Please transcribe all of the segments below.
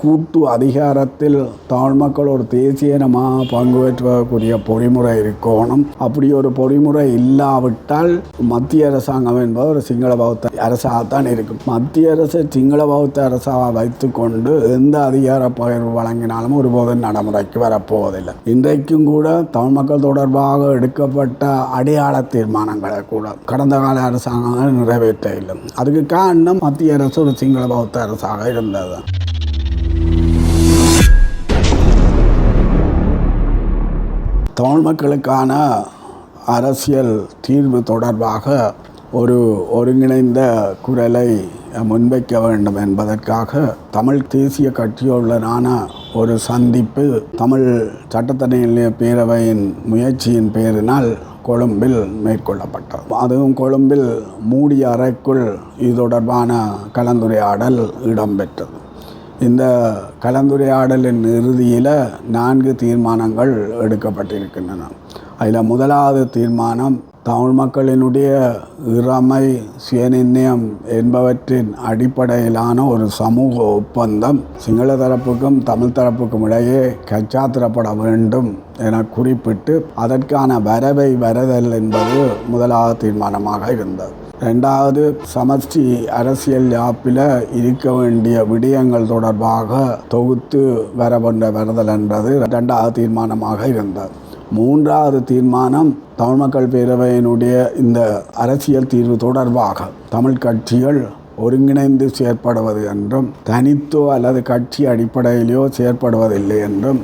கூட்டு அதிகாரத்தில் தமிழ் மக்கள் ஒரு தேசிய இனமாக பங்கு பெற்றக்கூடிய பொறிமுறை இருக்கணும். அப்படி ஒரு பொறிமுறை இல்லாவிட்டால் மத்திய அரசாங்கம் என்பது ஒரு சிங்கள பௌத்த அரசாகத்தான் இருக்கும். மத்திய அரசு சிங்கள பௌத்த அரசாக வைத்துக்கொண்டு எந்த அதிகார பகிர்வு வழங்கினாலும் ஒருபோதும் நடைமுறைக்கு வரப்போவதில்லை. இன்றைக்கும் கூட தமிழ் மக்கள் தொடர்பாக எடுக்கப்பட்ட அடையாள தீர்மானங்களை கூட கடந்த கால அரசாங்கங்கள் நிறைவேற்ற இல்லை. அதுக்கு காரணம் மத்திய அரசு ஒரு சிங்கள பௌத்த அரசாக இருந்தது. தமிழ் மக்களுக்கான அரசியல் தீர்வு தொடர்பாக ஒரு ஒருங்கிணைந்த குரலை முன்வைக்க வேண்டும் என்பதற்காக தமிழ் தேசிய கட்சியுடனான ஒரு சந்திப்பு தமிழ் சட்டத்தரணி பேரவையின் முயற்சியின் பேரினால் கொழும்பில் மேற்கொள்ளப்பட்டது. அதுவும் கொழும்பில் மூடிய அறைக்குள் இது தொடர்பான கலந்துரையாடல் இடம்பெற்றது. இந்த கலந்துரையாடலின் இறுதியில் 4 தீர்மானங்கள் எடுக்கப்பட்டிருக்கின்றன. அதில் முதலாவது தீர்மானம் தமிழ் மக்களினுடைய இறைமை சுயநிர்ணயம் என்பவற்றின் அடிப்படையிலான ஒரு சமூக ஒப்பந்தம் சிங்கள தரப்புக்கும் தமிழ் தரப்புக்கும் இடையே கைச்சாத்திடப்பட வேண்டும் என குறிப்பிட்டு அதற்கான வரவை வருதல் என்பது முதலாவது தீர்மானமாக இருந்தது. 2வது சமஷ்டி அரசியல் யாப்பில் இருக்க வேண்டிய விடயங்கள் தொடர்பாக தொகுத்து வருதல் என்பது 2வது தீர்மானமாக இருந்தது. 3வது தீர்மானம் தமிழ் மக்கள் பேரவையினுடைய இந்த அரசியல் தீர்வு தொடர்பாக தமிழ் கட்சிகள் ஒருங்கிணைந்து செயற்படுவது என்றும் தனித்தோ அல்லது கட்சி அடிப்படையிலோ செயற்படுவதில்லை என்றும்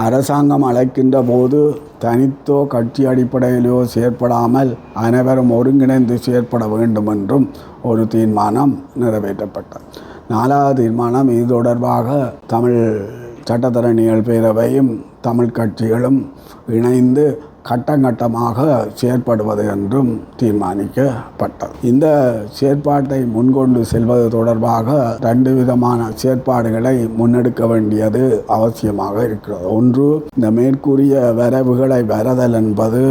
அரசாங்கம் அழைக்கின்ற போது தனித்தோ கட்சி அடிப்படையிலோ செயற்படாமல் அனைவரும் ஒருங்கிணைந்து செயற்பட வேண்டும் என்றும் ஒரு தீர்மானம் நிறைவேற்றப்பட்டது. 4வது தீர்மானம் இது தொடர்பாக தமிழ் சட்டத்தரணிகள் பேரவையும் தமிழ் கட்சிகளும் இணைந்து கட்டங்கட்டமாக செயற்படுவது என்றும் தீர்மானிக்கப்பட்டது. இந்த செயற்பாட்டை முன்கொண்டு செல்வது தொடர்பாக 2 விதமான செயற்பாடுகளை முன்னெடுக்க வேண்டியது அவசியமாக இருக்கிறது. ஒன்று, இந்த மேற்கூறிய வரவுகளை வருதல் என்பது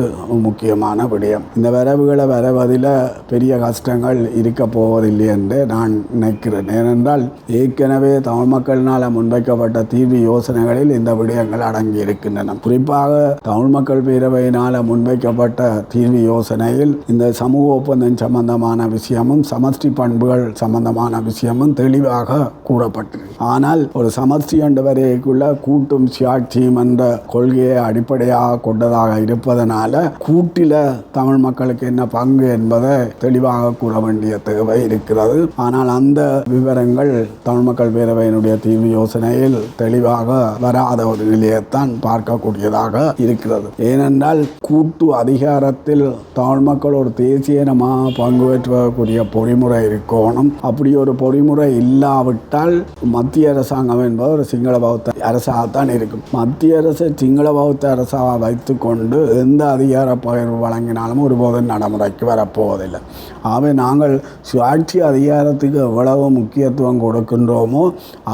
முக்கியமான விடயம். இந்த வரவுகளை வருவதில் பெரிய கஷ்டங்கள் இருக்க போவதில்லை என்று நான் நினைக்கிறேன். ஏனென்றால் ஏற்கனவே தமிழ் மக்களினால் முன்வைக்கப்பட்ட தீர்வு யோசனைகளில் இந்த விடயங்கள் அடங்கி இருக்கின்றன. குறிப்பாக தமிழ் மக்கள் பேரவை முன்வைக்கப்பட்ட தீர்வு யோசனையில் இந்த சமூக ஒப்பந்தம் சம்பந்தமான விஷயமும் சமஷ்டி பண்புகள் சம்பந்தமான விஷயமும் தெளிவாக கூறப்பட்டது. ஆனால் ஒரு சமஷ்டி என்ற வரைக்குள்ள கூட்டும் சுயாட்சியும் என்ற கொள்கையை அடிப்படையாக கொண்டதாக இருப்பதனால கூட்டில தமிழ் மக்களுக்கு என்ன பங்கு என்பதை தெளிவாக கூற வேண்டிய தேவை இருக்கிறது. ஆனால் அந்த விவரங்கள் தமிழ் மக்கள் பேரவையினுடைய தீர்வு யோசனையில் தெளிவாக வராத ஒரு நிலையத்தான் பார்க்கக்கூடியதாக இருக்கிறது. ஏனென்றால் கூட்டு அதிகாரத்தில் தமிழ் மக்கள் ஒரு தேசிய இனமாக பங்கு பெற்றக்கூடிய பொறிமுறை இருக்கணும். அப்படி ஒரு பொறிமுறை இல்லாவிட்டால் மத்திய அரசாங்கம் என்பது ஒரு சிங்கள பௌத்த அரசாகத்தான் இருக்கும். மத்திய அரசு சிங்கள பௌத்த அரசாக வைத்துக்கொண்டு எந்த அதிகார பகிர்வு வழங்கினாலும் ஒருபோதும் நடைமுறைக்கு வரப்போவதில்லை. ஆகவே நாங்கள் சுயாட்சி அதிகாரத்துக்கு எவ்வளவு முக்கியத்துவம் கொடுக்கின்றோமோ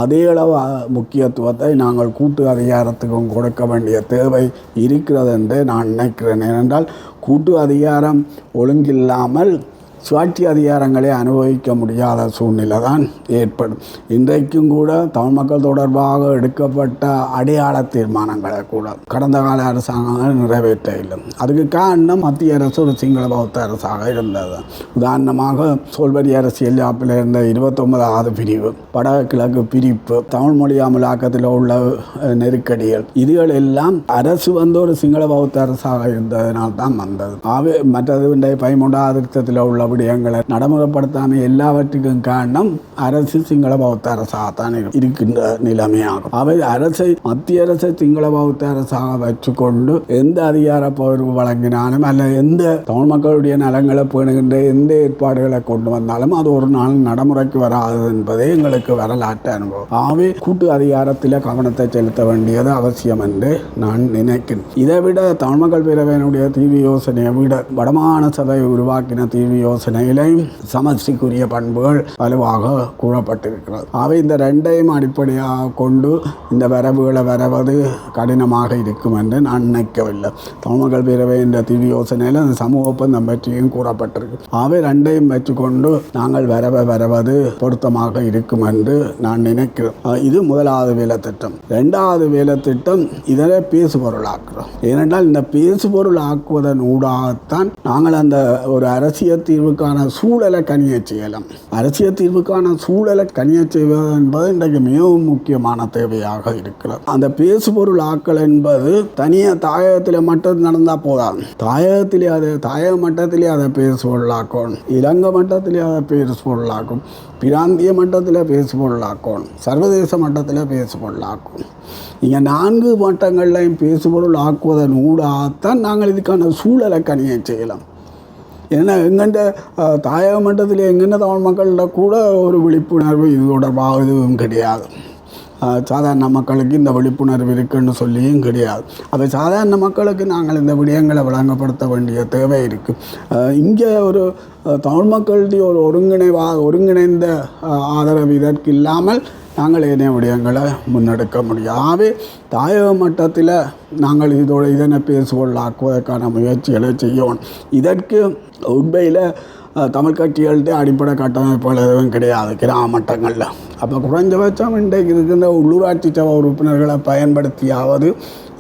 அதே அளவு முக்கியத்துவத்தை நாங்கள் கூட்டு அதிகாரத்துக்கும் கொடுக்க வேண்டிய தேவை இருக்கிறது என்று நான் நினைக்கிறேன். ஏனென்றால் கூட்டு அதிகாரம் ஒழுங்கில்லாமல் சுயாட்சி அதிகாரங்களை அனுபவிக்க முடியாத சூழ்நிலை தான் ஏற்படும். இன்றைக்கும் கூட தமிழ் மக்கள் தொடர்பாக எடுக்கப்பட்ட அடையாள தீர்மானங்களை கூட கடந்த கால அரசாங்கங்கள் நிறைவேற்ற இல்லை. அதுக்கு காரணம் மத்திய அரசு ஒரு சிங்கள பௌத்த அரசாக இருந்தது. உதாரணமாக சோல்வரி அரசியல் யாப்பில் இருந்த 29வது பிரிவு, வடகிழக்கு பிரிப்பு, தமிழ் மொழி அமலாக்கத்தில் உள்ள நெருக்கடிகள், இதுகள் எல்லாம் அரசு ஒரு சிங்கள பௌத்த அரசாக இருந்ததனால் தான் வந்தது. ஆகவே மற்றது 13வது திருத்தத்தில் உள்ள விடயங்களை நடைமுறைப்படுத்தாமல் எல்லாவற்றுக்கும் காரணம் அரசு சிங்கள பௌத்த அரசாகத்தான் இருக்கின்ற நிலைமையாகும். அவை மத்திய அரசை சிங்கள பௌத்த அரசாக வச்சுக்கொண்டு எந்த அதிகார பகிர்வு வழங்கினாலும் அல்ல எந்த தமிழ் மக்களுடைய நலங்களை பேணுகின்ற எந்த ஏற்பாடுகளை கொண்டு வந்தாலும் அது ஒரு நாள் நடைமுறைக்கு வராது என்பதே எங்களுக்கு வரலாற்று அனுபவம். ஆகவே கூட்டு அதிகாரத்தில் கவனத்தை செலுத்த வேண்டியது அவசியம் என்று நான் நினைக்கிறேன். இதை விட தமிழ் மக்கள் பேரவையினுடைய தீர்வு யோசனையை விட வடமாகாண சபை உருவாக்கின தீர்வு யோசனை யோசனையிலையும் சமஷ்டிக்குரிய பண்புகள் வலுவாக கூறப்பட்டிருக்கிறது. அவை இந்த ரெண்டையும் அடிப்படையாக கொண்டு இந்த வரவுகளை வரவது கடினமாக இருக்கும் என்று நான் நினைக்கவில்லை. தமிழ் மக்கள் பேரவை என்ற தீர்வு யோசனையில் அந்த சமூக ஒப்பந்தம் பற்றியும் கூறப்பட்டிருக்கு. அவை ரெண்டையும் வச்சுக்கொண்டு நாங்கள் வரவது பொருத்தமாக இருக்கும் என்று நான் நினைக்கிறேன். இது முதலாவது வேலை திட்டம். இரண்டாவது வேலை திட்டம் இதனை பேசுபொருளாக்குறோம். ஏனென்றால் இந்த பேசுபொருள் ஆக்குவதன் ஊடாகத்தான் நாங்கள் அந்த ஒரு அரசியல் தீர்வுக்கான சூழலை கனிய செய்யலாம். அரசியல் தீர்வுக்கான சூழலை கனிய செய்வது என்பது இன்றைக்கு மிகவும் முக்கியமான தேவையாக இருக்கிறது. அந்த பேசுபொருள் ஆக்கல் என்பது தனியாக தாயகத்தில் மட்டும் நடந்தால் போதாது. தாயக மட்டத்திலே அதை பேசுபொருளாக்கணும், இலங்கை மட்டத்திலே அதை பேசுபொருளாக்கும், பிராந்திய மட்டத்தில் பேசுபொருளாக்கணும், சர்வதேச மட்டத்தில் பேசுபொருளாக்கும். இங்கே 4 மட்டங்கள்லையும் பேசுபொருள் ஆக்குவதன் ஊடாகத்தான் நாங்கள் இதுக்கான சூழலை கனிய செய்யலாம். ஏன்னா எங்கெண்ட தாயக மட்டத்தில் எங்கெண்ட தமிழ் மக்கள்கிட்ட கூட ஒரு விழிப்புணர்வு இது தொடர்பாக எதுவும் கிடையாது. சாதாரண மக்களுக்கு இந்த விழிப்புணர்வு இருக்குன்னு சொல்லியும் கிடையாது. அப்போ சாதாரண மக்களுக்கு நாங்கள் இந்த விடயங்களை வழங்கப்படுத்த வேண்டிய தேவை இருக்குது. இங்கே ஒரு தமிழ் மக்களுடைய ஒரு ஒருங்கிணைந்த ஆதரவு இதற்கு இல்லாமல் நாங்கள் ஏனைய விடயங்களை முன்னெடுக்க முடியாது. தாயக மட்டத்தில் நாங்கள் இதனை பேசுபொருளாக்குவதற்கான முயற்சிகளை செய்யணும். இதற்கு உண்மையில் தமிழ் கட்சிகள்கிட்ட அடிப்படை கட்டமைப்புகள் எதுவும் கிடையாது கிராம மட்டங்களில். அப்போ குறைஞ்சபட்சம் இன்றைக்கு இருக்கின்ற உள்ளூராட்சி சபை உறுப்பினர்களை பயன்படுத்தியாவது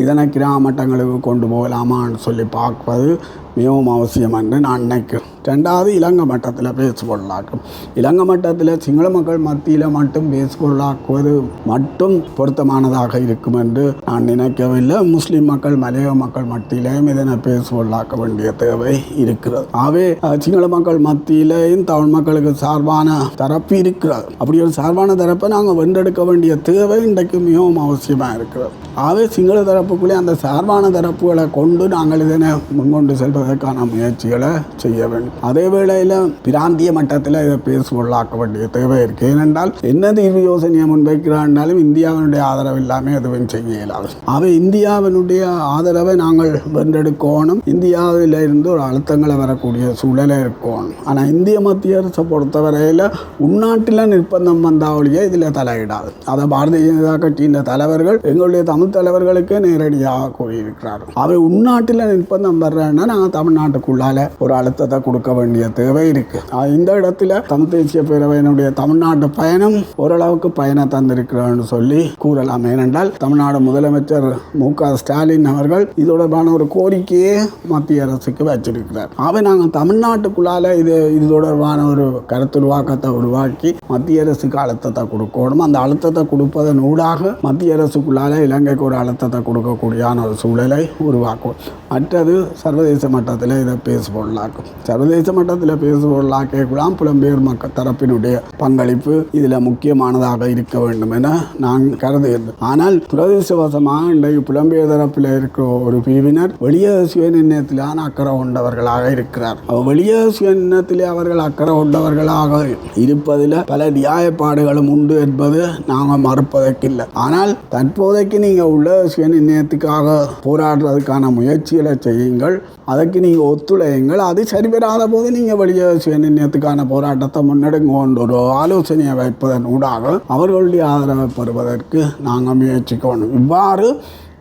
இதனை கிராம மட்டங்களுக்கு கொண்டு போகலாமான்னு சொல்லி பார்ப்பது மிகவும் அவசியம் என்று நான் நினைக்கிறேன். ரெண்டாவது, இலங்கை மட்டத்தில் பேசுபொருளாக்கும். இலங்கை மட்டத்தில் சிங்கள மக்கள் மத்தியில் மட்டும் பேசுபொருளாக்குவது மட்டும் பொருத்தமானதாக இருக்கும் என்று நான் நினைக்கவில்லை. முஸ்லீம் மக்கள், மலைய மக்கள் மத்தியிலேயும் இதனை பேசுபொருளாக்க வேண்டிய தேவை இருக்கிறது. ஆகவே சிங்கள மக்கள் மத்தியிலேயும் தமிழ் மக்களுக்கு சார்பான தரப்பு இருக்கிறது. அப்படி ஒரு சார்பான தரப்பை நாங்கள் வென்றெடுக்க வேண்டிய தேவை இன்றைக்கு மிகவும் அவசியமாக இருக்கிறது. ஆகவே சிங்கள தரப்புக்குள்ளே அந்த சார்பான தரப்புகளை கொண்டு நாங்கள் இதனை முன்கொண்டு செல்வதற்கான முயற்சிகளை செய்ய வேண்டும். அதே வேளையில் பிராந்திய மட்டத்தில் இதை பேசுபொருளாக்க வேண்டிய தேவை இருக்குது. ஏனென்றால் என்ன தீர்வு யோசனையை முன்வைக்கிறாண்டாலும் இந்தியாவினுடைய ஆதரவு இல்லாமல் எதுவும் செய்ய இயலாது. அவை இந்தியாவினுடைய ஆதரவை நாங்கள் வென்றெடுக்கணும். இந்தியாவில் இருந்து ஒரு அழுத்தங்களை வரக்கூடிய சூழலை இருக்கணும். ஆனால் இந்திய மத்திய அரசை பொறுத்தவரையில் உள்நாட்டில் நிர்பந்தம் வந்தாவளியே இதில் தலையிடாது. அதை பாரதிய ஜனதா கட்சியின் தலைவர்கள் எங்களுடைய தமிழ் தலைவர்களுக்கு நேரடியாக கூறியிருக்கிறார்கள். அவை உள்நாட்டில் நிர்பந்தம் வர்றேன்னா நாங்கள் தமிழ்நாட்டுக்குள்ளால ஒரு அழுத்தத்தை கொடுக்க வேண்டிய தேவை இருக்கு. இந்த இடத்துல தமிழ் தேசிய பேரவையினுடைய தமிழ்நாட்டு பயணம் ஓரளவுக்கு பயணம் தந்திருக்கிறான்னு சொல்லி கூறலாம். ஏனென்றால் தமிழ்நாடு முதலமைச்சர் மு.க. ஸ்டாலின் அவர்கள் இது தொடர்பான ஒரு கோரிக்கையை மத்திய அரசுக்கு வச்சிருக்கிறார். அவை நாங்கள் தமிழ்நாட்டுக்குள்ளால இது தொடர்பான ஒரு கருத்துருவாக்கத்தை உருவாக்கி மத்திய அரசுக்கு அழுத்தத்தை கொடுக்கணும். அந்த அழுத்தத்தை கொடுப்பதன் ஊடாக மத்திய அரசுக்குள்ளால இலங்கைக்கு ஒரு அழுத்தத்தை கொடுக்கக்கூடியான ஒரு சூழலை உருவாக்கும். மற்றது சர்வதேச மட்டத்தில் இதை பேசுபொருளாக்கும். சர்வதேச மட்டத்தில் பேசுபொருளாக்கலாம் புலம்பெயர் மக்கள் தரப்பினுடைய பங்களிப்பு இதில் முக்கியமானதாக இருக்க வேண்டும் என நான் கருதுகிறேன். ஆனால் துரதிர்ஷ்டவசமாக இன்றைக்கு புலம்பெயர் தரப்பில் இருக்கிற ஒரு பிரிவினர் வெளியே சுயநிர்ணயத்திலான அக்கறை கொண்டவர்களாக இருக்கிறார். வெளியே சுயநிர்ணயத்திலே அவர்கள் அக்கறை கொண்டவர்களாக இருப்பதில் பல நியாயப்பாடுகளும் உண்டு என்பது நாங்கள் மறுப்பதற்கில்லை. ஆனால் தற்போதைக்கு நீங்கள் உள்ள சுயநிர்ணயத்துக்காக போராடுறதுக்கான முயற்சிகளை செய்யுங்கள், அதற்கு நீங்கள் ஒத்துழையுங்கள். அது சரிவராத போது நீங்கள் வெளியே சுயநிர்ணயத்துக்கான போராட்டத்தை முன்னெடுங்க ஒரு ஆலோசனையை வைப்பதன் ஊடாக அவர்களுடைய ஆதரவை பெறுவதற்கு நாங்கள் முயற்சிக்கணும். இவ்வாறு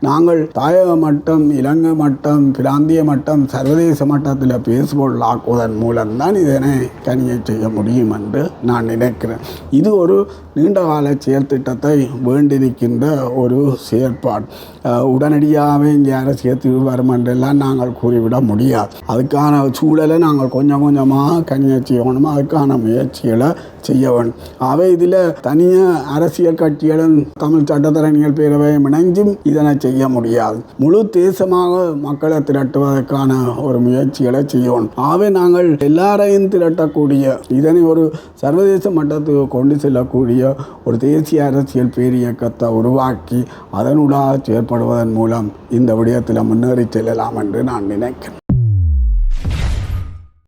நாங்கள் தாயக மட்டம், இலங்கை மட்டம், பிராந்திய மட்டம், சர்வதேச மட்டத்தில் பேசுபொருளாக்குவதன் மூலம்தான் இதனை கனிய செய்ய முடியும் என்று நான் நினைக்கிறேன். இது ஒரு நீண்டகால செயல் திட்டத்தை வேண்டி நிற்கின்ற ஒரு செயற்பாடு. உடனடியாகவே இங்கே அரசியல் தீர்வு வரும் என்றெல்லாம் நாங்கள் கூறிவிட முடியாது. அதுக்கான சூழலை நாங்கள் கொஞ்சம் கொஞ்சமாக கனிய செய்யணும். அதுக்கான முயற்சிகளை செய்ய வேண்டும். அவை இதில் தனியாக அரசியல் கட்சிகளும் தமிழ் சட்டத்தரணிகள் பேரவையும் இணைஞ்சும் இதனை செய்ய முடியாது. முழு தேசமாக மக்களை திரட்டுவதற்கான ஒரு முயற்சிகளை செய்யணும். ஆகவே நாங்கள் எல்லாரையும் திரட்டக்கூடிய இதனை ஒரு சர்வதேச மட்டத்துக்கு கொண்டு செல்லக்கூடிய ஒரு தேசிய அரசியல் பேரியக்கத்தை உருவாக்கி அதனூடாக செயற்படுவதன் மூலம் இந்த விடயத்தில் முன்னேறி செல்லலாம் என்று நான் நினைக்கிறேன்.